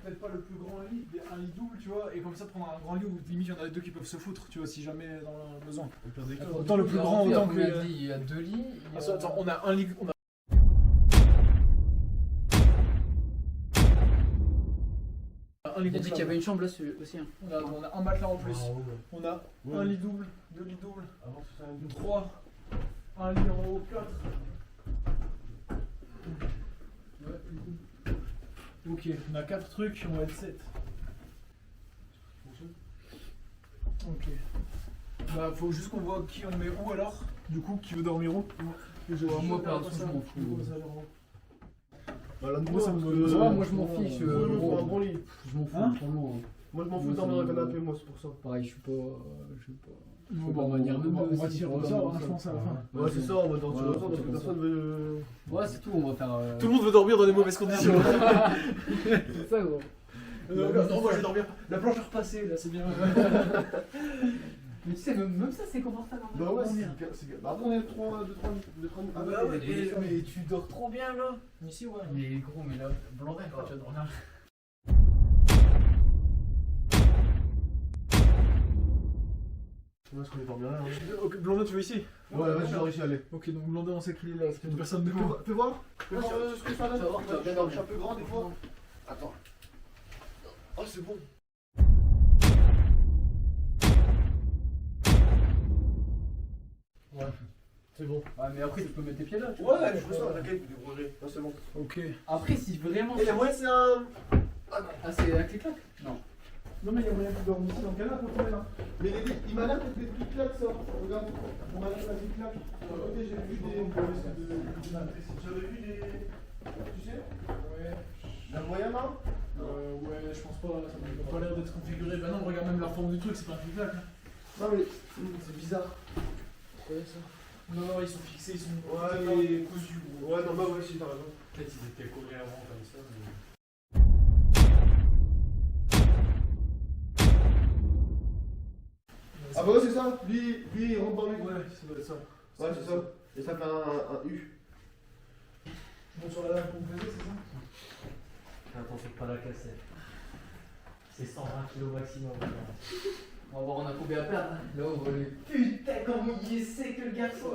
Peut-être pas le plus grand lit, un lit double, tu vois, et comme ça prendre un grand lit où limite il y en a deux qui peuvent se foutre, tu vois, si jamais dans le besoin. Autant le plus grand, autant que. Il y a 2 lits. Attends, on a un lit. Il a dit qu'il y avait une chambre là aussi. Hein. On a un matelas en plus. On a un lit double, 2 lits doubles, 3, un lit en haut, 4. Ok, on a 4 trucs, on va être 7. Ok. Bah faut juste qu'on voit qui on met où alors. Du coup, qui veut dormir où. Moi perso je m'en fous. Moi ça me moi je m'en fiche. Je m'en fous, Je m'en fous vraiment. moi je m'en fous de dormir dans le canapé, moi c'est pour ça. Pareil, je suis pas. Bon, on va tirer au sort, je pense, à la fin. Ouais, c'est ça, on va dormir au sort parce que personne veut. Ouais, c'est tout, on va faire. Tout le monde veut dormir dans des mauvaises conditions. C'est ça, gros. Non, moi je vais dormir. La planche est repassée, là, c'est bien. Mais tu sais, même ça, c'est confortable. Bah ouais, c'est bien. Bah après, on est 3 Ah bah ouais, mais tu dors trop bien là. Ici, ouais. Mais gros, mais là, Blandin, quand tu vas dormir. Moi, je connais pas bien là. Ok, Blondin, tu veux ici? Ouais, ouais, je vais réussir à aller. Ok, donc Blondin, on sait qu'il est là, parce qu'il y a personne devant. Fais voir ce que ça donne. Je suis un peu grand des fois. Attends. Oh, c'est bon. Ouais, c'est bon. Ouais, mais après, tu peux mettre tes pieds là. Ouais, je fais ça, t'inquiète, tu débrouillerai. Là, c'est bon. Ok. Après, si vraiment. Et ouais, c'est un. Ah, c'est un clic-clac? Non. Non, mais il y a moyen de dormir ici dans le canapé, on là. Mais il m'a l'air d'être des petites claques, ça. Regarde, on m'a l'air d'être des claques. Sur le côté, j'ai vu des. J'avais vu des. Tu sais? Ouais. La moyen là? Ouais, je pense pas, ça n'a pas l'air d'être configuré. Bah non, regarde même la forme du truc, c'est pas un clic-clac. Non, mais c'est bizarre. Ouais, ça. Non, non, ils sont fixés, ils sont Ouais, cousus. Ouais, non, bah ouais, si, t'as raison. Peut-être ils étaient collés avant comme ça. Mais... Ah bah ouais, c'est ça. Lui, il rentre dans lui. Ouais, ça doit être ça. Ouais, c'est ça. Et ça fait un U. Bon, sur la lame qu'on faisait, c'est ça? Attention de pas la casser. C'est 120 kg maximum. On va voir, on a combien à perdre. Là, on va les. Putain, comment il est sec le garçon!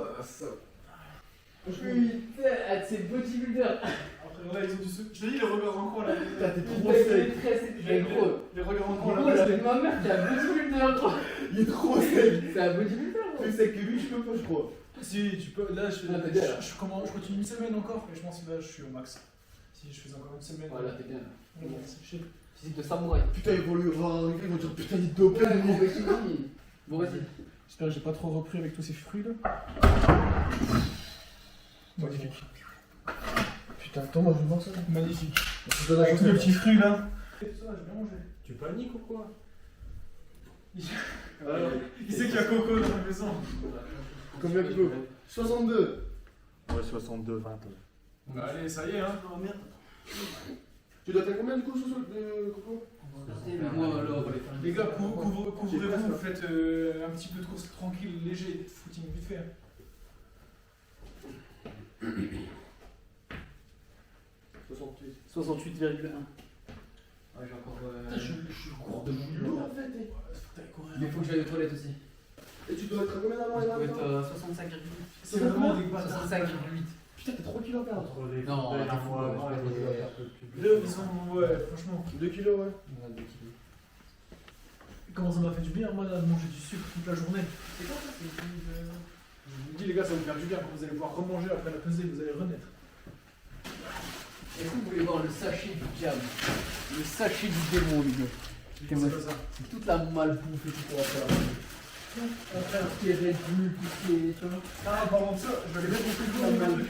Putain, c'est bodybuilder! Après, là, ils ont du sucre. Je te dis, les regards en coin là. Putain, t'es trop Putain, il sec. est très sec. Mais gros, Les regards en coin gros, là. c'est ma mère qui a un bodybuilder, gros! Il est trop sec. C'est un bodybuilder, gros! Plus sec que lui, je peux pas, je crois. Si, tu peux. Là, je continue une semaine encore, mais je pense que là, je suis au max. Si je fais encore une semaine. Ouais, là, t'es bien. Ouais, c'est chill. Physique de samouraï. Putain, ils vont lui arriver, ils vont dire putain, il est dopé. Ouais, bon, mais fini. Bon, vas-y. J'espère que j'ai pas trop repris avec tous ces fruits là. Magnifique. Putain, attends, moi je vais voir ça. Magnifique. Je donne Avec tous les petits fruits là. Ça, j'ai bien mangé. Tu paniques ou quoi? Il sait qu'il y a Coco dans la maison. Combien de kilos? 62. Ouais, 62, 20. Allez, ça y est, hein. Oh merde. Tu dois faire combien de coups de Coco? Moi, là, on va les faire. Les gars, couvrez-vous, faites un petit peu de course tranquille, léger, footing vite fait. 68,1. Ouais, j'ai encore. Je suis court de boulot en fait. Mais il faut que j'aille aux toilettes aussi. Et tu dois être à combien d'avant Je et dois maintenant? être 65,8. C'est vraiment des bâtards. 65,8. Putain, t'as 3 kilos à perdre. Entre les Non, derniers attends, mois avant ouais, et je les vais un faire peu plus. Là, ils sont. Ouais, franchement. 2 kilos, ouais. On a 2 kilos. Comment ça m'a fait du bien, moi, là, de manger du sucre toute la journée. Et quand ça, c'est je vous dis, les gars, ça va vous faire du bien. Quand vous allez pouvoir remanger après la pesée, vous allez renaître. Est-ce que vous voulez voir le sachet du diable? Le sachet du démon, les gars. C'est pas ça. C'est toute la malbouffe et tout qu'on va faire. Après, ce qui est Red Bull, tout ce qui est. Tu vois. Ah, en parlant de ça, je vais aller mettre mon frigo dans le truc.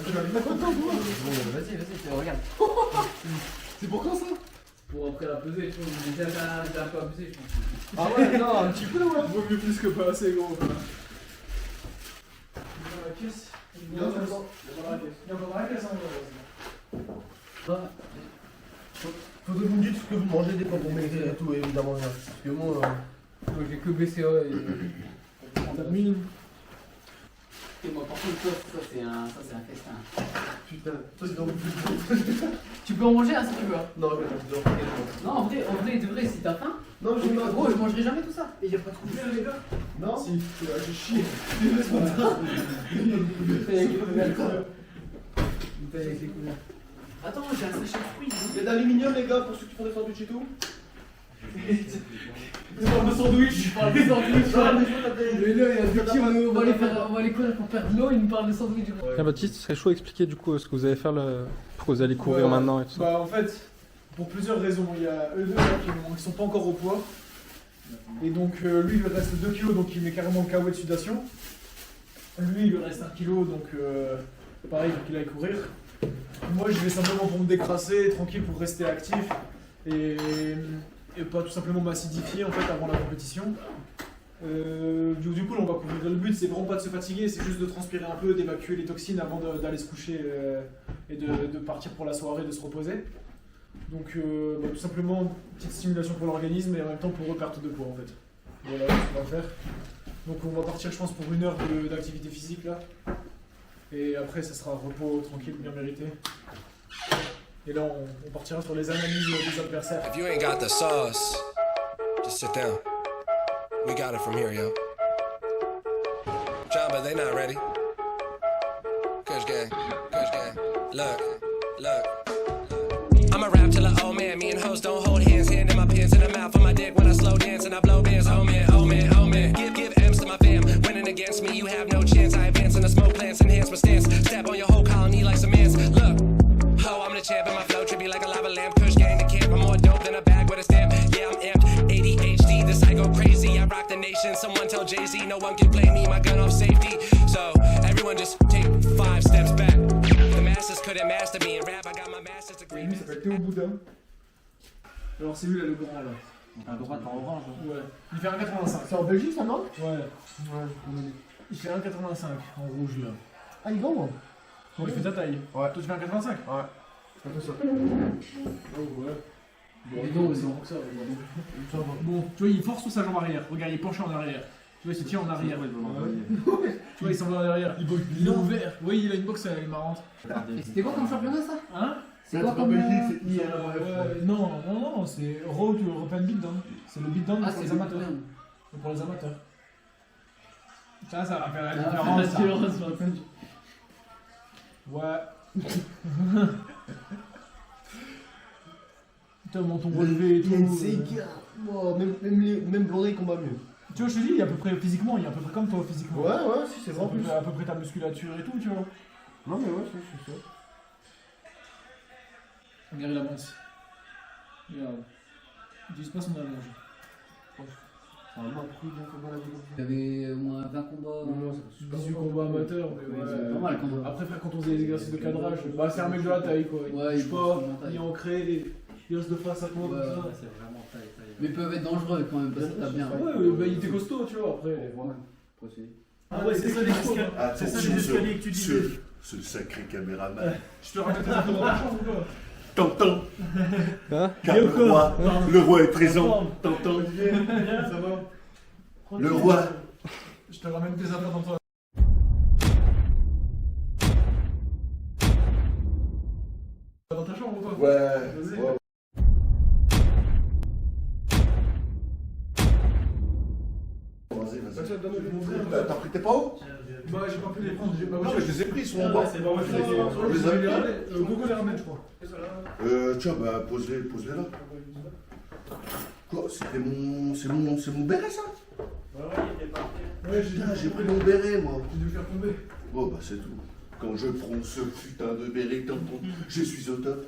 Tu vas aller mettre autant, toi? Vas-y, regarde. C'est pour quand ça? Pour après la peser, tu vois. Mais j'ai un peu abusé, je pense. Ah ouais, non, un petit peu, ouais. Vaut mieux plus que pas assez, gros. Dans la caisse. Il y a encore dans la caisse. Il y a encore dans la caisse, hein, Bah, Faudrait que vous me dites ce que vous mangez dès quand vous maigrir et tout, évidemment. Parce que moi, moi j'ai que BCA et. On termine. Et moi, par contre, ça c'est un festin. putain, toi c'est dans le plus. Tu peux en manger si tu veux. Hein. Non, mais je dors quasiment. Non, en vrai, de vrai, si t'as faim. Non, mais j'ai pas. Gros, je mangerai jamais tout ça. Et y'a pas de couvert, les gars? Non? Si, j'ai chié. Attends, j'ai un sachet de fruits. Il y a d'aluminium, les gars, pour ceux qui font des sandwichs et tout. Des sortes de sandwich. Je parle de sandwich. Mais là, il y a deux petits, on va les courir pour faire de l'eau, il me parle de sandwich. Tiens, Baptiste, ce serait chaud d'expliquer du coup ce que vous allez faire, pourquoi vous allez courir Ouais, maintenant et tout ça. Bah en fait, pour plusieurs raisons. Il y a eux deux là, qui sont pas encore au poids. Et donc lui il lui reste 2 kilos, donc il met carrément le KO de sudation. Lui il lui reste 1 kilo, donc pareil, donc il aille courir. Moi je vais simplement pour me décrasser, tranquille pour rester actif et pas tout simplement m'acidifier en fait avant la compétition. Du coup là, on va couvrir. Le but c'est vraiment pas de se fatiguer, c'est juste de transpirer un peu, d'évacuer les toxines avant d'aller se coucher et de partir pour la soirée, de se reposer. Donc tout simplement une petite stimulation pour l'organisme et en même temps pour reperte de poids en fait. Voilà ce qu'on va faire. Donc on va partir je pense pour 1 heure d'activité physique là. Et après ça sera repos tranquille, bien mérité. Et là on partira sur les analyses des adversaires. If you ain't got the sauce, just sit down. We got it from here, yo. John, but they not ready. Kush gang. Look. I'ma rap till an old man. Me and hoes don't hold hands. Hand in my pants in the mouth of my dick when I slow dance and I blow bands. Oh man. Give M's to my fam. Winning against me, you have no chance. I advance in the smoke plants, enhance my stance. Step on your whole colony like some ants. Look. Ho, I'm the champ and my flow trippy like a lava lamp. Kush gang the camp, I'm more dope than a bag with a stamp. Yeah, I'm amped, ADHD, this I go crazy. I rock the nation, someone tell Jay-Z. No one can play me, my gun off safety. So, everyone just take 5 steps back. The masters couldn't master me in rap, I got my master's degree. Lui il s'appelle Théo Boudin. Alors c'est lui là le grand là. À droite en orange. Ouais. Il fait 1,85. C'est en Belgique, ça, non? Ouais. Ouais. Il fait 1,85 en rouge là. Ah, il est grand, moi. Donc il fait ta taille. Ouais. Toi tu fais 1,85. Ouais. C'est un peu ça. Oh ouais. Bon, Les dos aussi. ça, bon, tu vois, il force sur sa jambe arrière. Regarde, il est penché en arrière. Tu vois, il se tient en arrière. Tu vois, il s'en va en arrière. Il est ouvert. Oui, il a une boxe, elle est marrante. Et c'était quoi comme championnat ça? Hein? C'est pas Belgique, c'est IRF. Non, c'est Road European Beatdown. C'est le beatdown Ah, pour c'est les le amateurs. beatdown. Pour les amateurs. Ça va faire la Ah, différence. la ça. différence, Ouais. Putain, menton relevé et tout. Wow, même blondé combat mieux. Tu vois, je te dis, il est à peu près physiquement, il est à peu près comme toi physiquement. Ouais, si, c'est C'est vrai en plus. à peu près ta musculature et tout, tu vois. Non, mais ouais, c'est ça. Regarde, il avance. Regarde. Il utilise pas son allonge. C'est un mec qui vient combat la vie. Il y avait au moins 20 combats. Non, ça fait super 18 longtemps. combats amateurs, mais Ouais, ouais. c'est pas mal quand même. Après, frère, quand on faisait les exercices de cadrage, bah c'est un mec de la taille quoi. Ouais, Il il bouge bouge pas, de la taille. il est ancré, il reste de face à toi Ouais, comme ça. ouais. C'est vraiment taille. Mais ils peuvent être dangereux quand même parce que t'as bien. Ouais, bah il était costaud, tu vois, après. Ah ouais, c'est ça les escaliers. C'est ça les escaliers que tu disais. Ce sacré caméraman. Je te ramène tes affaires dans ta chambre ou quoi? T'entends Hein? Car le roi est présent. T'entends Olivier Ça va? Le roi. Je te ramène tes affaires dans toi. Dans ta chambre ou pas? Ouais. Vas-y. Vas-y. T'as pris tes pots? Bah j'ai pas pu les prendre, j'ai pas Non, mais je les ai pris, ils sont en bas. C'est pas moi qui les ai. On les a pris. Gogo les ramène, je crois. Tiens, bah pose-les là. Quoi? C'est mon béret ça? Ouais, Putain, j'ai pris mon béret moi. J'ai dû le faire tomber. Bon bah c'est tout. Quand je prends ce putain de béret, t'entends, je suis au top.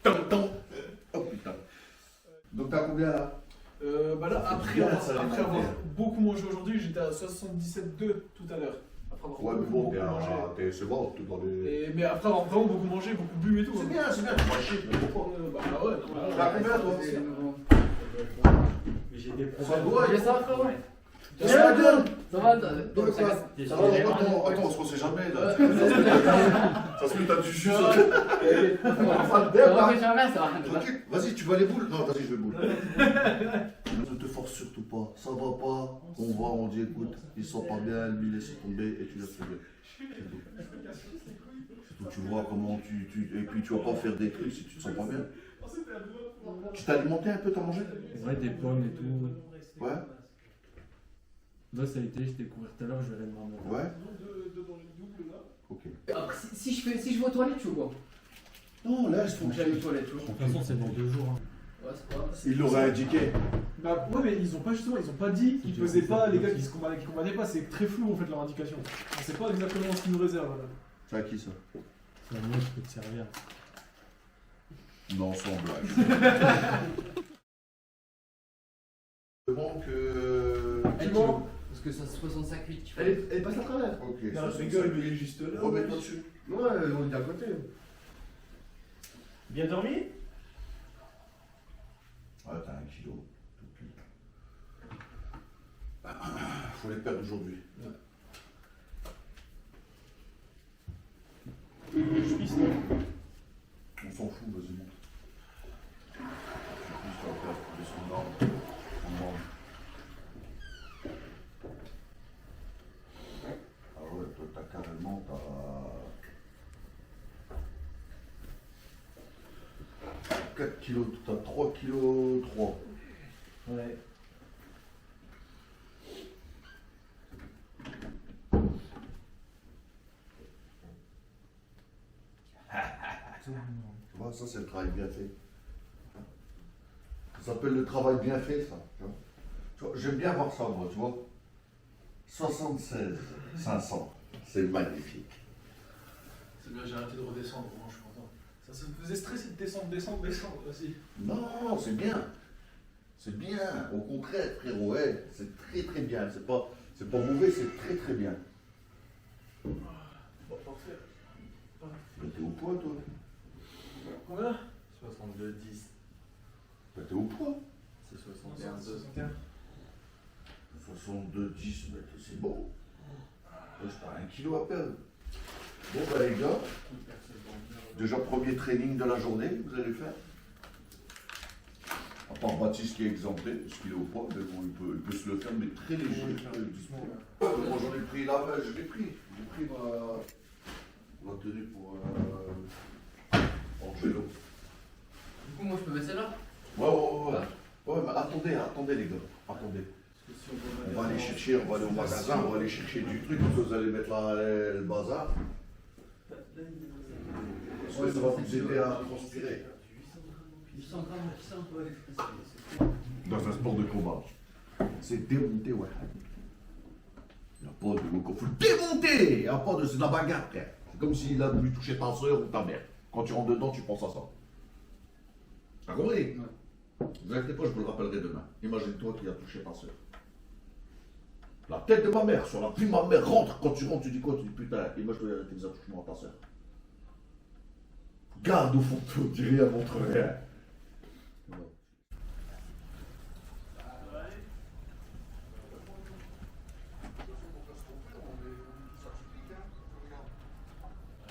T'entends? Oh putain. après avoir beaucoup mangé aujourd'hui, j'étais à 77,2 tout à l'heure. Après avoir Ouais, mais beaucoup bon, mangé. c'est bon, tout dans les. Mais après avoir vraiment beaucoup mangé, beaucoup bu et tout. C'est hein. bien, tu vas chier, mais pourquoi? Bah ouais, non, T'as combien, toi? Mais j'ai des Ça problèmes. doit, Mais ça va, frérot? Ça va bien. Ça va, Ça va, attends, on se sait jamais là. Ça se met, t'as du jus. Ça va, jamais, ça va. Tranquille, vas-y, tu vas les boules? Non, vas-y, je vais boule. Ne te force surtout pas, ça va pas, on va, on dit écoute, ils sont pas bien, lui laisse tomber et tu laisses tomber. C'est tout. Tu vois comment et puis tu vas pas faire des trucs si tu te sens pas bien. Tu t'es alimenté un peu, t'as mangé? Ouais, des pommes et tout. Ouais? Là, ça a été, je découvert tout à l'heure, je vais aller demander. Ouais? Ok. Après, si je vais aux toilettes, tu vois. Non, là, je Faut que j'aille aux toilettes, tu vois. De toute façon, c'est dans 2 jours. Hein. Ouais, c'est pas. Il l'aurait indiqué. Bah ouais, mais ils ont pas dit qu'ils pesaient pas les gars qui combattaient pas, c'est très flou en fait leur indication. On sait pas exactement ce qu'ils nous réservent là. C'est à qui ça? C'est à moi, je peux te servir. Non, sans blague. Donc, Dis-moi. Parce que ça c'est 65,8, tu vois. Elle passe à travers. ok. Non, ça, je c'est rigole, ça. mais il est juste là. Remets-toi dessus. Ouais, on est à côté. Bien dormi? Ouais, t'as 1 kilo. Faut les perdre aujourd'hui. Je pisse là. On s'en fout, vas-y, monte. Tu pisses, tu vas perdre, tu descends là, on mange. Ah ouais, toi, t'as carrément, t'as 4 kilos, t'as 3 kilos 3. Ouais. Tu vois, ça c'est le travail bien fait. Ça s'appelle le travail bien fait, ça. Tu vois, j'aime bien voir ça, moi, tu vois. 76 500, c'est magnifique. C'est bien, j'ai arrêté de redescendre, vraiment, je suis content. Ça me faisait stresser de descendre aussi. Non, c'est bien. C'est bien. Au contraire, frérot, ouais, c'est très très bien. C'est pas mauvais, c'est très très bien. Bon, parfait. Mais t'es au poids, toi? Combien 62, 10. Bah, t'es au poids. C'est 61, 2. 61. 62, 10, mais c'est bon. T'as 1 kilo à perdre. Bon, bah, les gars, déjà premier training de la journée, vous allez faire. À part Baptiste qui est exempté, parce qu'il est au poids, mais bon, il peut se le faire, mais très léger. Moi, j'en ai pris là, je l'ai pris. J'ai pris ma tenue pour Angelo. Du coup, moi je peux mettre celle-là. Ouais, mais attendez les gars, attendez. On va aller chercher, on va aller au magasin, on va aller chercher du truc, vous allez mettre là le bazar. Parce que ça va vous aider à transpirer. 800 grammes, 800, ouais. Dans un sport de combat. C'est démonter, ouais. Il n'y a pas de loco, faut le démonter. Il n'y a pas de. C'est de la bagarre, frère. C'est comme s'il a voulu toucher ta soeur ou ta mère. Quand tu rentres dedans, tu penses à ça. T'as compris? Ne vous inquiétez pas, je vous le rappellerai demain. Imagine-toi qui a touché ta soeur. La tête de ma mère, sur la pluie de ma mère rentre. Quand tu rentres, tu dis quoi? Tu dis putain, et moi je dois arrêter les attouchements à ta soeur. Garde au fond de toi, dis rien, montre rien.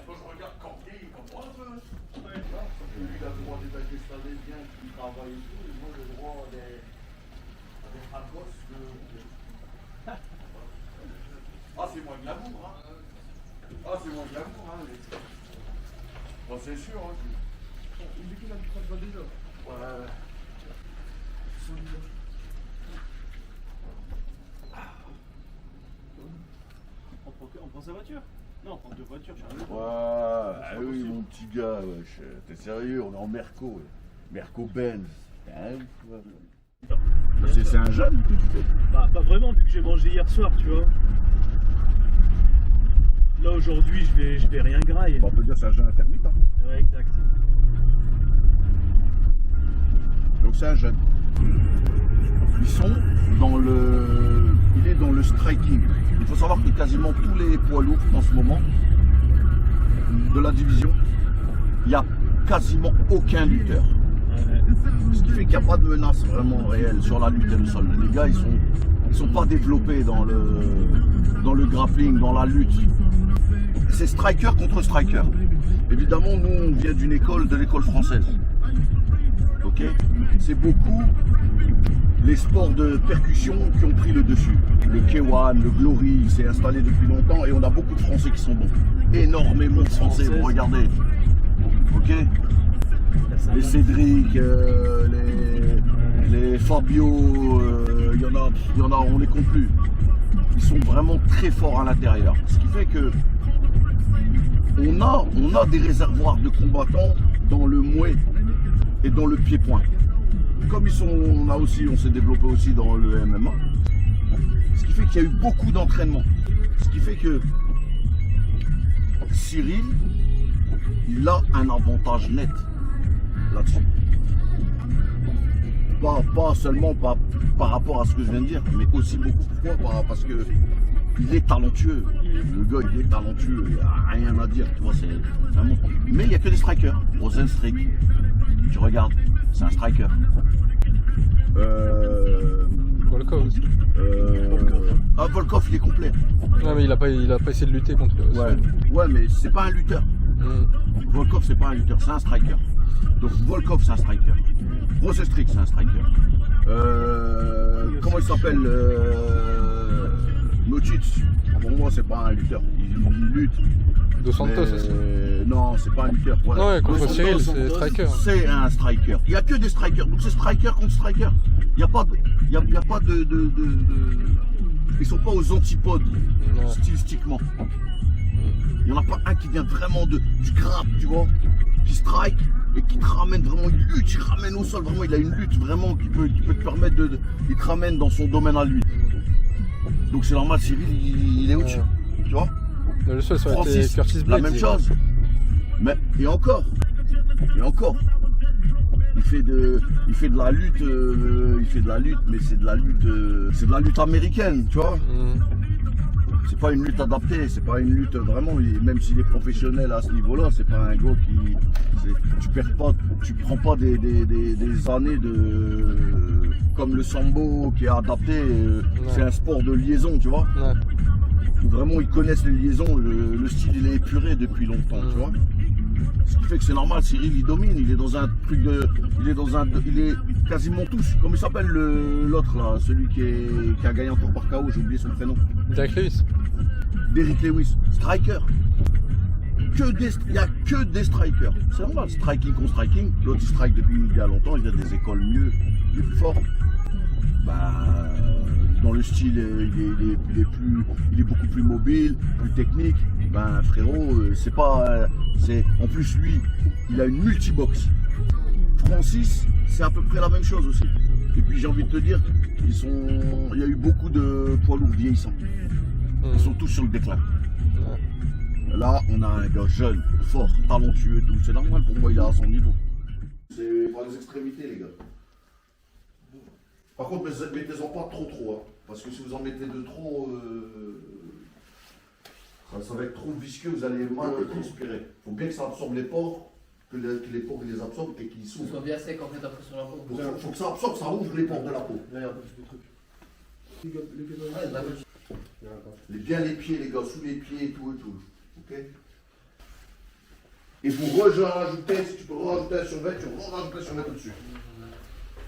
Moi je regarde Campier, il comprend un peu. Il a demandé d'ajuster bien, qu'il travaille et tout, et moi j'ai le droit d'être un gosse de. Ah, c'est moins de l'amour, hein. Ah, c'est moins de l'amour, hein. Bon, c'est sûr, hein. Il dit qu'il a du travail déjà. Ouais. On prend sa voiture? Non, on prend 2 voitures. Ouais, ah oui, mon petit gars, wesh. T'es sérieux, on est en Merco. Ouais. Merco Benz. C'est un jeune que tu fais? Bah, pas vraiment, vu que j'ai mangé hier soir, tu vois. Là, aujourd'hui, je vais rien grailler. On peut dire que c'est un jeune intermittent. Ouais, exact. Donc c'est un jeune. Ils sont dans il est dans le striking. Il faut savoir que quasiment tous les poids lourds en ce moment de la division, il n'y a quasiment aucun lutteur. Ce qui fait qu'il n'y a pas de menace vraiment réelle sur la lutte et le sol. Les gars, ils sont pas développés dans le grappling, dans la lutte. C'est striker contre striker. Évidemment, nous, on vient de l'école française. Ok, c'est beaucoup les sports de percussion qui ont pris le dessus. Le K1, le Glory, il s'est installé depuis longtemps et on a beaucoup de Français qui sont bons. Énormément de Français, vous regardez. Ok, les Cédric, les Fabio, il y en a, on les compte plus. Ils sont vraiment très forts à l'intérieur. Ce qui fait que on a des réservoirs de combattants dans le mouet et dans le pied-point. Comme on s'est développé aussi dans le MMA. Ce qui fait qu'il y a eu beaucoup d'entraînement. Ce qui fait que Cyril, il a un avantage net là-dessus. Pas seulement par rapport à ce que je viens de dire, mais aussi beaucoup pourquoi parce que il est talentueux. Le gars, il est talentueux, il n'y a rien à dire, tu vois, c'est un monstre. Mais il n'y a que des strikers. Rosenstrick, tu regardes, c'est un striker. Volkov aussi. Volkov, il est complet. Non, mais il a pas essayé de lutter contre. Ouais, mais c'est pas un lutteur. Volkov, c'est pas un lutteur, c'est un striker. Donc Volkov, c'est un striker. Rosenstrick, c'est un striker. Comment il s'appelle Nocic, pour moi, c'est pas un lutteur. Il lutte. Dos Santos aussi. Non, c'est pas un lutteur. Voilà. Ouais, contre Cyril, c'est striker. C'est un striker. Il n'y a que des strikers. Donc c'est striker contre striker. Il n'y a pas de, Ils sont pas aux antipodes, stylistiquement. Il n'y en a pas un qui vient vraiment du grab, tu vois, qui strike et qui te ramène vraiment, il lutte, il ramène au sol, vraiment, il a une lutte vraiment qui peut te permettre il te ramène dans son domaine à lui. Donc c'est normal, Cyril, il est au-dessus, tu vois. Le seul, ça aurait été Curtis Blades. La même chose. Mais, et encore, il fait de la lutte, mais c'est de la lutte américaine, tu vois. C'est pas une lutte adaptée, c'est pas une lutte vraiment, même s'il est professionnel à ce niveau-là, c'est pas un gars tu prends pas des années comme le sambo qui est adapté, c'est un sport de liaison, tu vois. Où vraiment ils connaissent les liaisons, le style il est épuré depuis longtemps, tu vois. Ce qui fait que c'est normal, Cyril il domine, il est dans un truc il est quasiment tous. Comment il s'appelle l'autre là, celui qui a gagné encore par KO, j'ai oublié son prénom. Derrick Lewis. Derrick Lewis, striker. Il n'y a que des strikers. C'est normal, striking contre striking. L'autre il strike depuis il y a longtemps, il y a des écoles mieux, plus fortes. Dans le style, il est beaucoup plus mobile, plus technique. Frérot, en plus lui, il a une multibox. Francis, c'est à peu près la même chose aussi. Et puis j'ai envie de te dire, il y a eu beaucoup de poids lourds vieillissants. Ils sont tous sur le déclin. Là, on a un gars jeune, fort, talentueux, tout. C'est normal pour moi, il est à son niveau. C'est par les extrémités, les gars. Par contre, mettez-en pas trop, hein, parce que si vous en mettez de trop, ça va être trop visqueux, vous allez mal transpirer. Il faut bien que ça absorbe les pores, que les pores les absorbent et qu'ils s'ouvrent. Ils sont bien secs en fait après sur la peau. Il faut que ça absorbe, ça ouvre les pores de la peau. Regarde, des trucs. Bien les pieds, les gars, sous les pieds et tout. Ok. Et vous rajoutez, si tu peux rajouter un survêt, tu rajoutes un survêt au-dessus.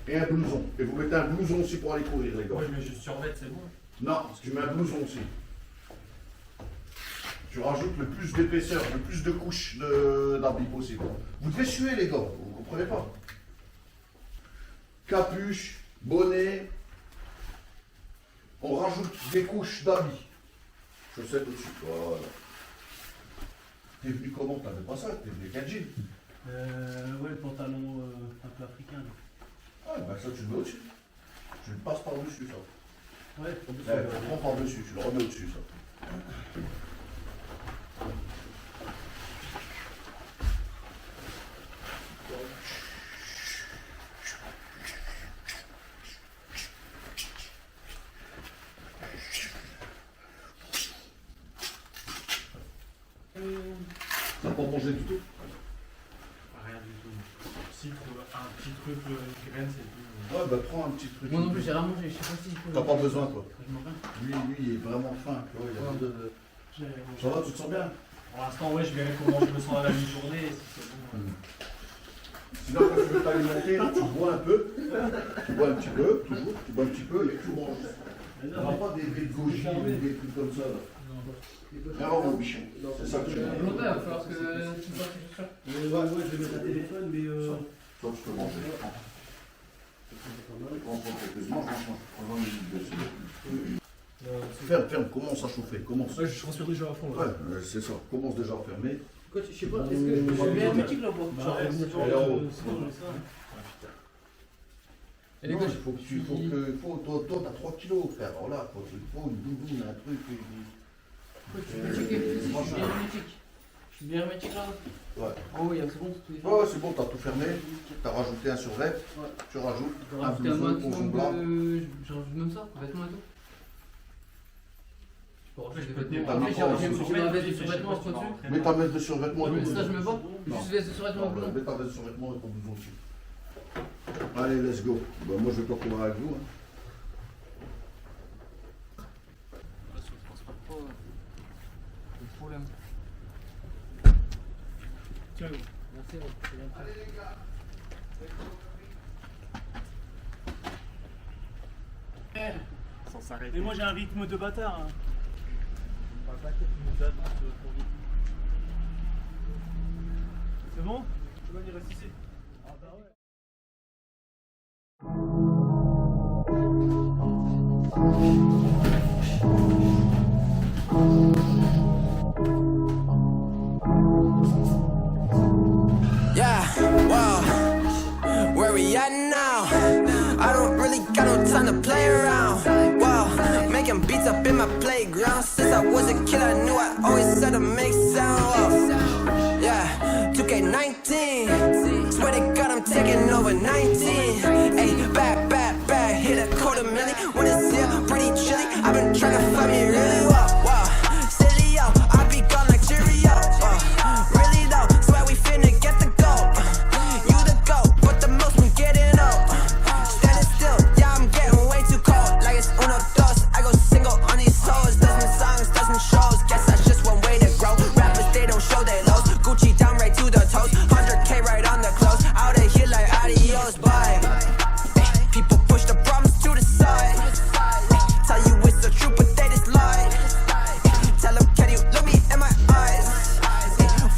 Et un blouson. Et vous mettez un blouson aussi pour aller courir, les gars. Ouais, mais juste survêt, c'est bon. Non, parce que tu mets un blouson aussi. Tu rajoutes le plus d'épaisseur, le plus de couches d'habits possible. Vous devez suer, les gars, vous ne comprenez pas. Capuche, bonnet. On rajoute des couches d'habits. Chaussettes au-dessus. Voilà. T'es venu comment? T'avais pas ça? T'es venu avec un jean? Ouais, le pantalon un peu africain. Ah, ça tu le mets au-dessus. Tu le passes par-dessus, ça. Ouais, Tu le prends par-dessus, tu le remets au-dessus, ça. manger du tout? Rien du tout. Si, un petit truc, une graine, c'est tout. Ouais, bah prends un petit truc. Moi non plus, j'ai rien mangé, je sais pas si. T'as pas besoin, toi. Je m'en vais. Lui, il est vraiment fin. Tu vois, il a Ouais. besoin de... Ça va, tu te sens bien? Pour l'instant, ouais, je verrai comment je me sens à la mi-journée. Si c'est bon. Sinon, quand tu veux t'alimenter, tu bois un peu. Tu bois un petit peu, toujours. Tu bois un petit peu et tu manges. Il n'y aura pas des goji ou des trucs comme ça. Là. Alors, mon bichon. C'est ça que je veux. Longtemps, il va falloir que tu me fasses quelque chose. Ouais, je vais mettre un téléphone, mais Toi, je peux manger. Ferme, commence à chauffer, commence. Ouais, je transpire déjà à fond là. Ouais, c'est ça, commence déjà à fermer. Quoi, je sais pas, est-ce que je suis bien hermétique là ou pas? bah, ouais, c'est Et en haut. Et les Non, gars, il faut que toi, t'as 3 kilos, frère. Alors là, il faut une doudoune, un truc. je suis bien hermétique. Je suis bien hermétique là. Ouais. Oh oui, c'est bon, tout est fait. Ouais, c'est bon, t'as tout fermé. T'as rajouté un survêt. Ouais. Tu rajoutes Je un rajoute un blouson, ton maximum blanc. de. Je rajoute même ça, vêtements et tout. Je peux rajouter des vêtements. pas Après, n'importe j'ai quoi. une veste de survêtement après dessus. Mets ta veste de survêtement et Mais ton ça, je blouson. me bats. Non. Juste veste de survêtement Non, et blouson. mets ta veste de survêtement et ton blouson dessus. Allez, let's go. Bah, moi, je vais pas courir avec vous. Hein. Problème. Ciao. Merci, c'est bien. Sans s'arrêter. Mais moi j'ai un rythme de bâtard. Hein. C'est bon? Je vais venir rester ici. Ah bah ouais. Yeah, wow, where we at now? I don't really got no time to play around. Wow, making beats up in my playground. Since I was a kid, I knew I always had to make sound. Whoa. Yeah, 2K19. Swear to God, I'm taking over 19. Hey, back, hit a $250,000 when it's here, pretty chilly. I've been trying to find me really well. Wow, silly yo, I be gone like Cheerio. Really though, swear we finna get the gold. You the goat, but the most we getting up. Standing still, yeah, I'm getting way too cold. Like it's uno dos, I go single on these hoes. Dozen songs, dozen shows. Guess that's just one way to grow. Rappers, they don't show their lows. Gucci down right to the toes. 100K right on the clothes. Out of here like adios, bye. People push the problems to the side. Tell you it's the truth, but they just lie. Tell them, can you look me in my eyes?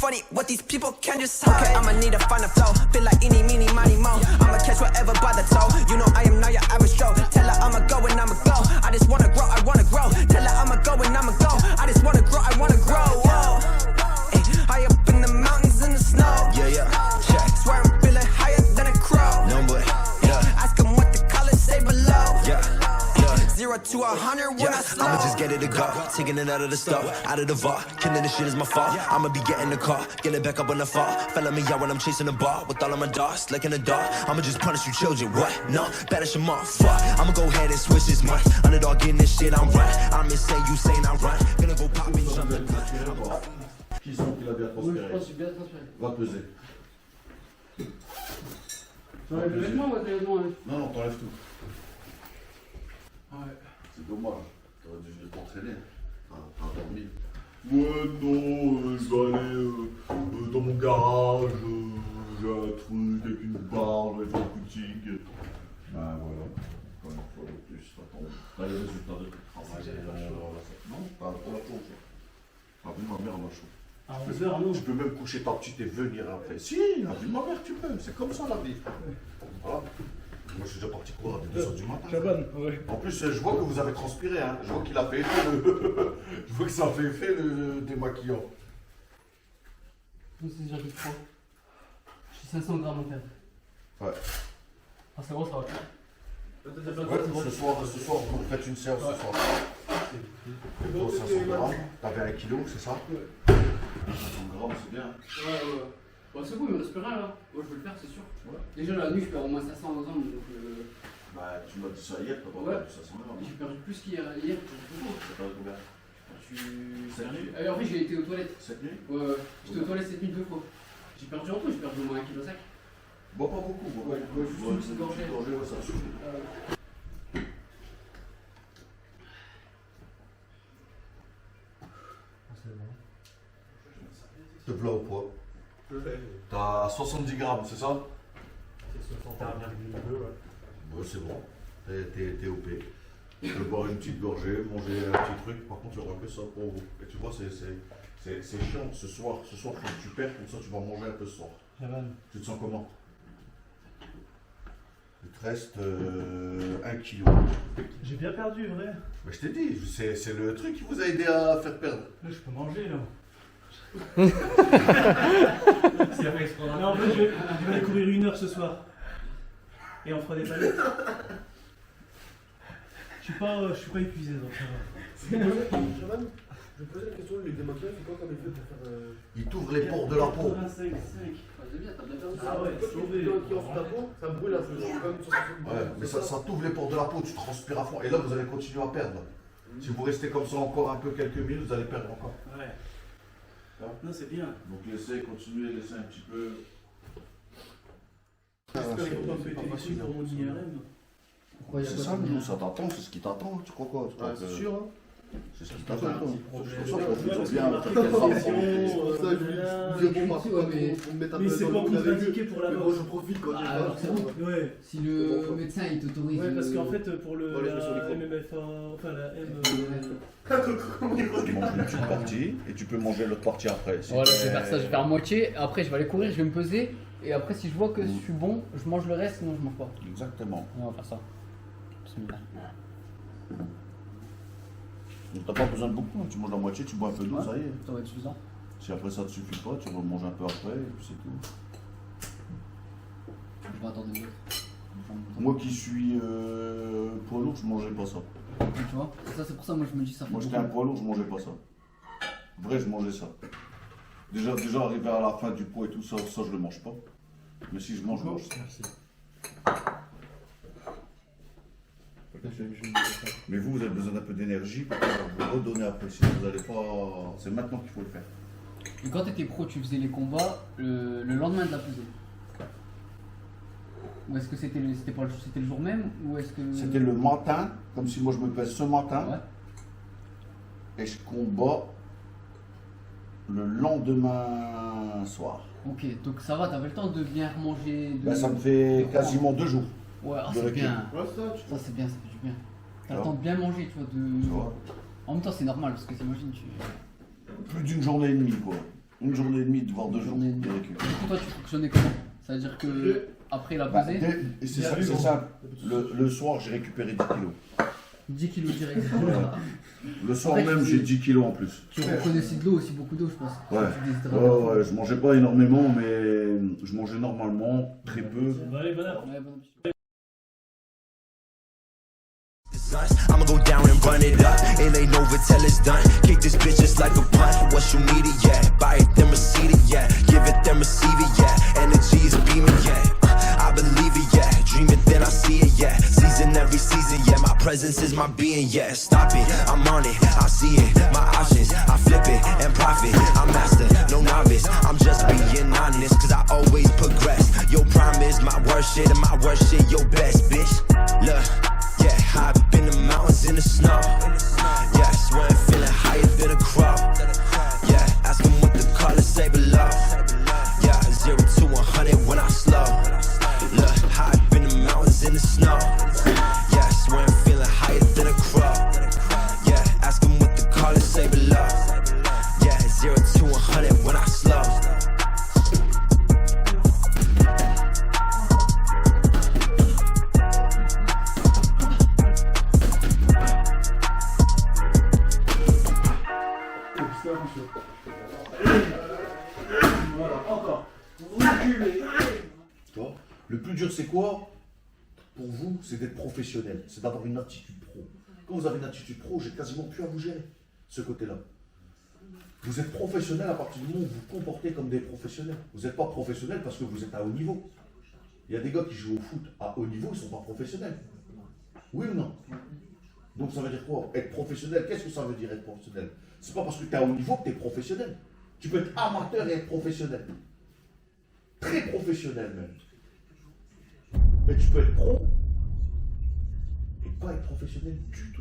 Funny what these people can just hide. Okay, I'ma need to find a flow. Feel like eeny, meeny, miny, mo. I'ma catch whatever by the toe. You know I am not your average Joe. Tell her I'ma go and I'ma go. I just wanna grow, I wanna grow. Tell her I'ma go and I'ma go. I just wanna grow, I wanna grow. Whoa. High up in the mountains in the snow. Yeah. Check. Swear I'm feeling higher than a crow. No boy. Yeah. Ask them what the colors say below. Yeah. 0 to 100 when I slow. I'ma just get it to go, taking it out of the stove, out of the vault. Killing this shit is my fault. I'ma be getting the car, getting back up on the fall. Fella me out when I'm chasing the ball with all of my dogs, like in the dark. I'ma just punish you children, what? No, banish them all, fuck. I'ma go ahead and switch this month. Underdog getting this shit, I'm right. I'm insane, you saying I'm right. Gonna go pop and jump the gun. Qui sont qu'il a bien Oui, je transpiré? pense que je suis bien transpiré. Va peser. J'enlève le vêtement ou le vêtement? Non, non, t'enlèves tout. Ouais. C'est dommage. T'aurais dû venir t'entraîner. T'as dormi. Ouais, non, je vais aller dans mon garage. J'ai un truc avec une barre, je vais faire un footing. Ben voilà. Encore une fois de plus, ça tombe. Là, les résultats de travail. Non, pas la chose. Ah oui, ma mère, elle a chaud. À 11h, non. Tu peux même coucher ta petite et venir après. Si, la vie de ma mère, tu peux. C'est comme ça la vie. Voilà. Moi, je suis déjà parti courir à 2h du matin. Chaban, ouais. En plus, je vois que vous avez transpiré. Hein. Je vois qu'il a fait effet. Je vois que ça a fait effet le démaquillant. Je sais déjà plus de poids. Je suis 500 grammes en fait. Ouais. Ah, c'est bon, ça va. Ouais, ce soir, vous faites une séance ce soir. Bon, 500 grammes. T'avais 1 kilo, c'est ça? 500 grammes, c'est bien. Ouais. Bon, c'est bon, il me reste plus rien là. Moi, je veux le faire, c'est sûr. Ouais. Déjà, la nuit, je perds au moins 500 grammes. Donc, Bah, tu m'as dit ça hier, t'as pas ouais. perdu 500 grammes. J'ai perdu plus qu'hier. Hier, T'as perdu combien? Cette nuit En fait, j'ai été aux toilettes. Cette nuit? Ouais, j'étais aux toilettes cette nuit 2 fois. J'ai perdu un peu, j'ai perdu au moins 1,5 kg. Bois pas beaucoup, bois pas beaucoup. juste une petite gorgée. Ouais, ça suffit. Te plat au poids. T'as 70 grammes, c'est ça? C'est 61,2, ouais. Ouais, c'est bon. T'es OP. Tu peux boire une petite gorgée, manger un petit truc. Par contre, il n'y aura que ça pour vous. Et tu vois, c'est chiant. Ce soir, tu perds, comme ça, tu vas manger un peu ce soir. Tu te sens comment? Il te reste 1 kilo. J'ai bien perdu, vrai. Mais je t'ai dit, c'est le truc qui vous a aidé à faire perdre. Là, je peux manger, là. C'est après ce qu'on a. Non, en fait, je vais aller courir 1 heure ce soir. Et on fera des palettes. Je suis pas épuisé, donc ça va. Jovan, je me posais la question, le démaquillage, c'est quoi comme effet pour faire. Il t'ouvre les pores de la peau. 85,5. C'est bien, t'as bien perdu. Ah ouais, Quand tu sauvé. mets qui offre ta peau, ça brûle un peu. C'est comme une sensation de Ouais, mais ça t'ouvre les pores de la peau, tu transpires à fond. Et là, vous allez continuer à perdre. Si vous restez comme ça encore un peu quelques minutes, vous allez perdre encore. Ouais. Non, c'est bien. Donc laissez continuer, laissez un petit peu. J'espère qu'ils vont pas me péter les couilles pour mon IRM. Pourquoi il y a C'est pas ça, de nous, ça t'attend, c'est ce qui t'attend, tu crois quoi? Tu crois c'est que- sûr, hein. C'est ce qui t'attend. C'est pour ça Ouais, qu'on parce fait bien. qu'on a pris T'inquiète pas, des prends- décisions, C'est pour ça que je me disais, bon, par contre, mais- pour me mettre un Mais peu c'est dans pas le mood avec eux. contre-indiqué pour la Mais mort. moi, je profite quand j'ai alors, c'est bon. Ouais. Si le médecin il t'autorise. Ouais, parce qu'en fait, pour le, Ouais, je mets sur la l'écran. MMFA, enfin la M. Tu manges une petite partie et tu peux manger l'autre partie après. Voilà, je vais faire ça, je vais faire moitié. Après, je vais aller courir, je vais me peser. Et après, si je vois que je suis bon, je mange le reste, sinon je mange pas. Exactement. On va faire ça. Bismillah. Donc t'as pas besoin de beaucoup, hein. Tu manges la moitié, tu bois un peu d'eau, Ouais. ça y est. Ça va être suffisant. Si après ça te suffit pas, tu remanges un peu après et puis c'est tout. Je vais attendre les autres. Moi qui suis poids lourd, je mangeais pas ça. Tu vois, ça c'est pour ça, moi je me dis ça. Moi fait j'étais un beaucoup. poids lourd, je mangeais pas ça. Vrai, je mangeais ça. Déjà arrivé à la fin du poids et tout ça, je le mange pas. Mais si je mange ça. Merci. Mais vous avez besoin d'un peu d'énergie pour vous redonner après. Sinon vous allez pas. C'est maintenant qu'il faut le faire. Et quand t'étais pro, tu faisais les combats le lendemain de la pesée. Ou est-ce que c'était le jour même ou est-ce que. C'était le matin, comme si moi je me pèse ce matin. Ouais. Et je combats le lendemain soir. Ok, donc ça va, t'avais le temps de bien manger. Ben, ça me fait quasiment 2 jours. Ouais, de c'est recul. bien. Ouais, ça, tu Ça c'est bien, ça fait du bien. T'as le Ouais. temps de bien manger, tu vois. Tu vois. En même temps, c'est normal parce que t'imagines, tu. Plus d'une journée et demie quoi. Une journée et demie, voire 2 jours journée et demie. de récup. Du coup, toi, tu fonctionnais comment? C'est-à-dire que après la Bah, pesée, et c'est ça, c'est simple. Le soir, j'ai récupéré 10 kilos. 10 kilos direct. Le soir Ouais, même, tu- j'ai 10 kilos en plus. Tu reconnaissais de l'eau aussi, beaucoup d'eau, je pense. Ouais. Tu déshydrates. Ouais, je mangeais pas énormément, mais je mangeais normalement, très peu. Bon, allez, bon app. Ouais, bon appétit. I'ma go down and run it up. It ain't over till it's done. Kick this bitch just like a punch. What you need it, yeah. Buy it, then receive it, yeah. Give it, then receive it, yeah. Energy is beaming, yeah. I believe it, yeah. Dream it, then I see it, yeah. Season every season, yeah. My presence is my being, yeah. Stop it, I'm on it, I see it. My options, I flip it and profit. I'm master, no novice. I'm just being honest, cause I always progress. Your prime is my worst shit, and my worst shit, your best, bitch. Look. Yeah, high up in the mountains in the snow. Yeah, swear I'm feeling higher than a crow. Yeah, ask them what the colors say below. Yeah, 0 to 100 when I slow. Look, high up in the mountains in the snow. Yeah, swear I'm feeling higher than a crow. Yeah, ask them what the colors say below. Yeah, 0 to 100 when I slow. Voilà, encore. Tu vois. Le plus dur, c'est quoi? Pour vous, c'est d'être professionnel, c'est d'avoir une attitude pro. Quand vous avez une attitude pro, j'ai quasiment plus à vous gérer, ce côté-là. Vous êtes professionnel à partir du moment où vous vous comportez comme des professionnels. Vous n'êtes pas professionnel parce que vous êtes à haut niveau. Il y a des gars qui jouent au foot à haut niveau, ils ne sont pas professionnels. Oui ou non? Donc ça veut dire quoi? Être professionnel, qu'est-ce que ça veut dire être professionnel? C'est pas parce que tu es à haut niveau que tu es professionnel. Tu peux être amateur et être professionnel. Très professionnel même. Mais tu peux être pro et pas être professionnel du tout.